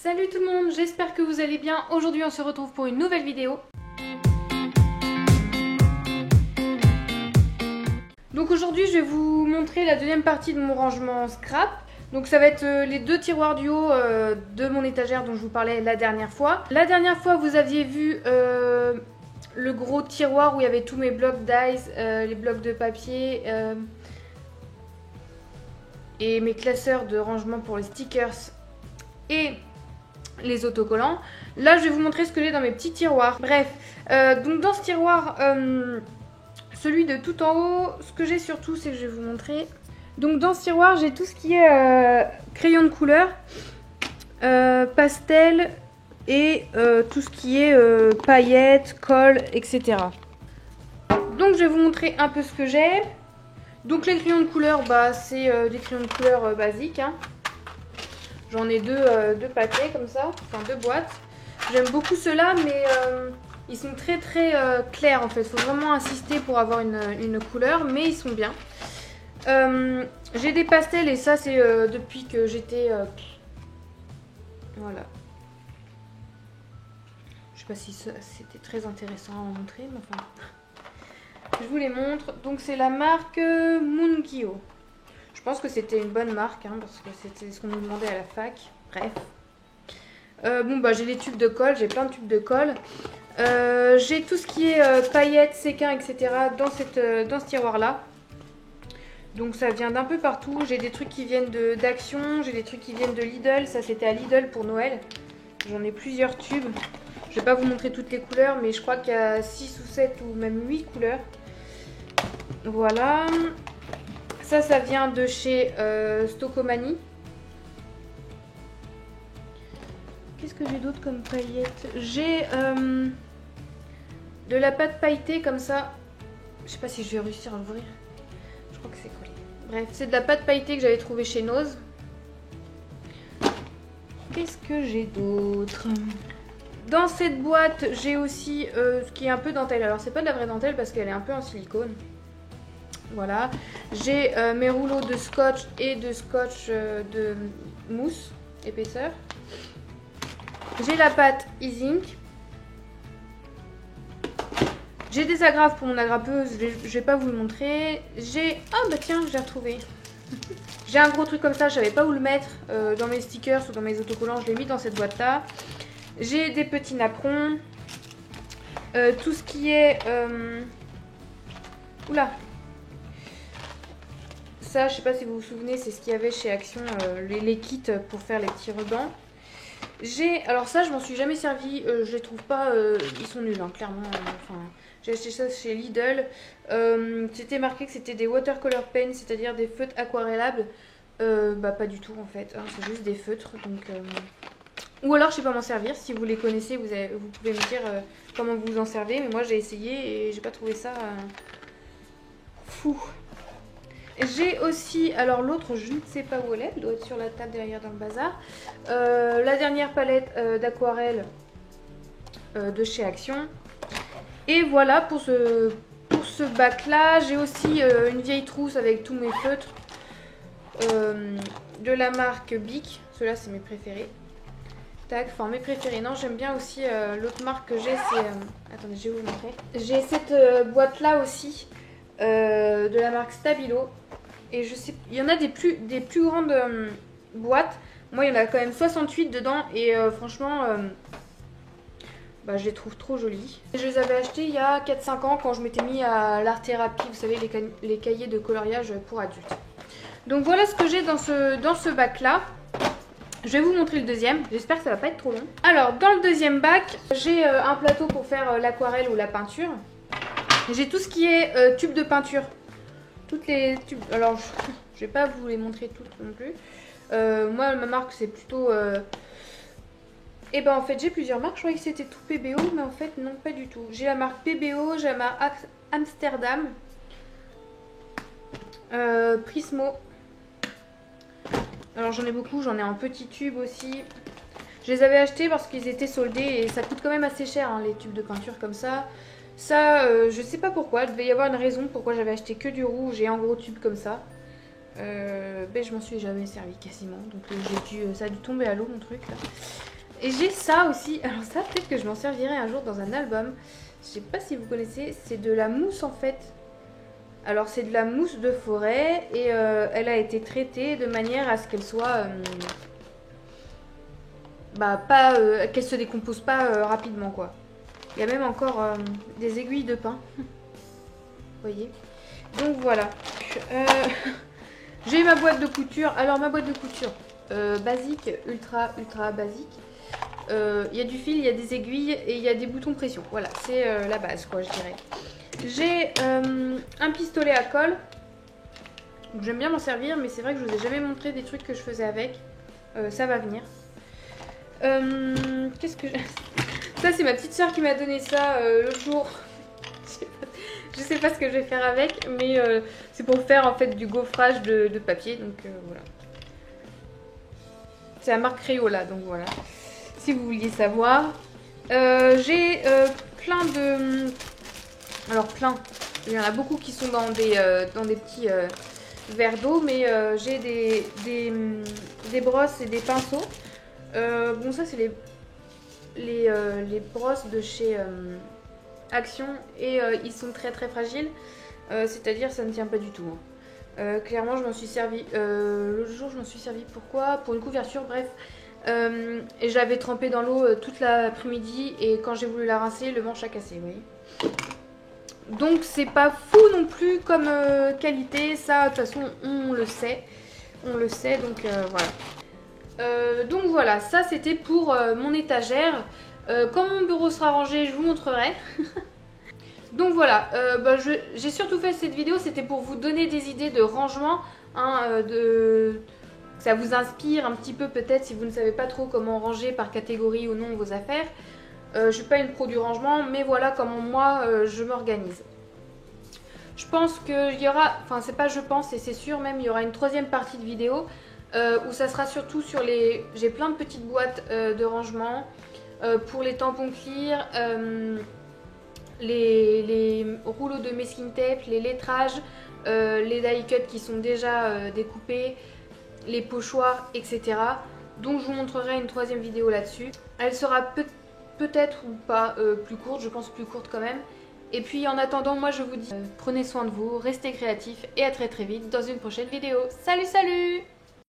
Salut tout le monde, j'espère que vous allez bien. Aujourd'hui on se retrouve pour une nouvelle vidéo. Donc aujourd'hui je vais vous montrer la deuxième partie de mon rangement scrap. Donc ça va être les deux tiroirs du haut de mon étagère dont je vous parlais la dernière fois. La dernière fois vous aviez vu le gros tiroir où il y avait tous mes blocs d'ice, les blocs de papier et mes classeurs de rangement pour les stickers et les autocollants. Là je vais vous montrer ce que j'ai dans mes petits tiroirs. Bref, donc dans ce tiroir, celui de tout en haut, ce que j'ai surtout c'est que je vais vous montrer. Donc dans ce tiroir j'ai tout ce qui est crayon de couleur, pastel et tout ce qui est paillettes, colle, etc. Donc je vais vous montrer un peu ce que j'ai. Donc les crayons de couleur, bah, c'est des crayons de couleur basiques, hein. J'en ai deux paquets comme ça, enfin deux boîtes. J'aime beaucoup ceux-là, mais ils sont très clairs en fait. Il faut vraiment insister pour avoir une couleur, mais ils sont bien. J'ai des pastels et ça c'est depuis que j'étais... Voilà. Je sais pas si c'était très intéressant à montrer, mais enfin... Je vous les montre. Donc c'est la marque Moonkyo. Je pense que c'était une bonne marque, hein, parce que c'était ce qu'on nous demandait à la fac. Bref. Bon, bah j'ai les tubes de colle, j'ai plein de tubes de colle. J'ai tout ce qui est paillettes, séquins, etc. dans ce tiroir-là. Donc ça vient d'un peu partout. J'ai des trucs qui viennent d'Action, j'ai des trucs qui viennent de Lidl. Ça, c'était à Lidl pour Noël. J'en ai plusieurs tubes. Je vais pas vous montrer toutes les couleurs, mais je crois qu'il y a 6 ou 7 ou même 8 couleurs. Voilà. Ça vient de chez Stocomanie. Qu'est-ce que j'ai d'autre comme paillettes? J'ai de la pâte pailletée comme ça. Je sais pas si je vais réussir à l'ouvrir. Je crois que c'est collé. Bref, c'est de la pâte pailletée que j'avais trouvée chez Nose. Qu'est-ce que j'ai d'autre? Dans cette boîte, j'ai aussi ce qui est un peu dentelle. Alors, c'est pas de la vraie dentelle parce qu'elle est un peu en silicone. Voilà. J'ai mes rouleaux de scotch et de scotch de mousse épaisseur. J'ai la pâte Easing. J'ai des agrafes pour mon agrappeuse. Je vais pas vous le montrer. J'ai... Ah bah tiens, je l'ai retrouvé. J'ai un gros truc comme ça, je savais pas où le mettre. Dans mes stickers ou dans mes autocollants, je l'ai mis dans cette boîte-là. J'ai des petits napperons. Tout ce qui est... Oula. Ça, je sais pas si vous vous souvenez, c'est ce qu'il y avait chez Action, les kits pour faire les petits rubans. J'ai... Alors ça, je m'en suis jamais servi. Je les trouve pas... ils sont nuls, hein, clairement. Enfin, j'ai acheté ça chez Lidl. C'était marqué que c'était des watercolor pens, c'est-à-dire des feutres aquarellables. Bah pas du tout en fait. Hein, c'est juste des feutres, donc... Ou alors je sais pas m'en servir, si vous les connaissez vous pouvez me dire comment vous en servez, mais moi j'ai essayé et j'ai pas trouvé ça fou. J'ai aussi, alors l'autre je ne sais pas où elle est, elle doit être sur la table derrière dans le bazar, la dernière palette d'aquarelle de chez Action. Et voilà pour ce bac là, j'ai aussi une vieille trousse avec tous mes feutres de la marque Bic, ceux-là c'est mes préférés. Enfin mes préférés, non j'aime bien aussi l'autre marque que j'ai, c'est... attendez, je vais vous montrer. J'ai cette boîte là aussi, de la marque Stabilo. Et je sais, il y en a des plus grandes boîtes. Moi il y en a quand même 68 dedans et franchement, bah, je les trouve trop jolies. Je les avais achetées il y a 4-5 ans quand je m'étais mis à l'art thérapie, vous savez les cahiers de coloriage pour adultes. Donc voilà ce que j'ai dans ce bac là. Je vais vous montrer le deuxième, j'espère que ça va pas être trop long. Alors dans le deuxième bac, j'ai un plateau pour faire l'aquarelle ou la peinture. J'ai tout ce qui est tube de peinture. Toutes les tubes, alors je vais pas vous les montrer toutes non plus. Moi ma marque c'est plutôt... Et ben en fait j'ai plusieurs marques, je croyais que c'était tout PBO, mais en fait non pas du tout. J'ai la marque PBO, j'ai la marque Amsterdam, Prismo. Alors j'en ai beaucoup, j'en ai un petit tube aussi. Je les avais achetés parce qu'ils étaient soldés et ça coûte quand même assez cher hein, les tubes de peinture comme ça. Ça, je sais pas pourquoi, il devait y avoir une raison pourquoi j'avais acheté que du rouge et un gros tube comme ça. Ben, je m'en suis jamais servi quasiment, donc ça a dû tomber à l'eau mon truc là. Et j'ai ça aussi. Alors ça, peut-être que je m'en servirai un jour dans un album. Je sais pas si vous connaissez. C'est de la mousse en fait. Alors c'est de la mousse de forêt. Et elle a été traitée de manière à ce qu'elle soit... pas... qu'elle se décompose pas rapidement quoi. Il y a même encore des aiguilles de pin. Vous voyez. Donc voilà. J'ai ma boîte de couture. Alors ma boîte de couture basique, ultra basique. Il y a du fil, il y a des aiguilles et il y a des boutons pression. Voilà, c'est la base quoi, je dirais. J'ai un pistolet à colle. J'aime bien m'en servir, mais c'est vrai que je vous ai jamais montré des trucs que je faisais avec. Ça va venir. Qu'est-ce que j'ai... Ça c'est ma petite soeur qui m'a donné ça l'autre jour. Je sais pas ce que je vais faire avec, mais c'est pour faire en fait du gaufrage de papier, donc voilà. C'est la marque Crayola, donc voilà. Si vous vouliez savoir. J'ai plein de... Alors plein. Il y en a beaucoup qui sont dans des petits verres d'eau, mais j'ai des brosses et des pinceaux. Bon ça c'est les brosses de chez Action et ils sont très fragiles. C'est-à-dire ça ne tient pas du tout. Clairement je m'en suis servi l'autre jour, je m'en suis servi pourquoi? Pour une couverture, bref. Et je l'avais trempée dans l'eau toute l'après-midi et quand j'ai voulu la rincer, le manche a cassé, vous voyez. Donc c'est pas fou non plus comme qualité, ça de toute façon on le sait. On le sait, donc voilà. Donc voilà, ça c'était pour mon étagère. Quand mon bureau sera rangé, je vous montrerai. Donc voilà, j'ai surtout fait cette vidéo, c'était pour vous donner des idées de rangement, hein, ça vous inspire un petit peu peut-être si vous ne savez pas trop comment ranger par catégorie ou non vos affaires. Je suis pas une pro du rangement, mais voilà comment moi je m'organise. Je pense qu'il y aura, enfin c'est pas je pense et c'est sûr même, il y aura une troisième partie de vidéo où ça sera surtout sur les... J'ai plein de petites boîtes de rangement pour les tampons clear, les rouleaux de masking tape, les lettrages, les die cuts qui sont déjà découpés, les pochoirs, etc. Donc je vous montrerai une troisième vidéo là-dessus. Elle sera peut-être ou pas plus courte, je pense plus courte quand même. Et puis en attendant, moi je vous dis prenez soin de vous, restez créatifs et à très vite dans une prochaine vidéo. Salut salut!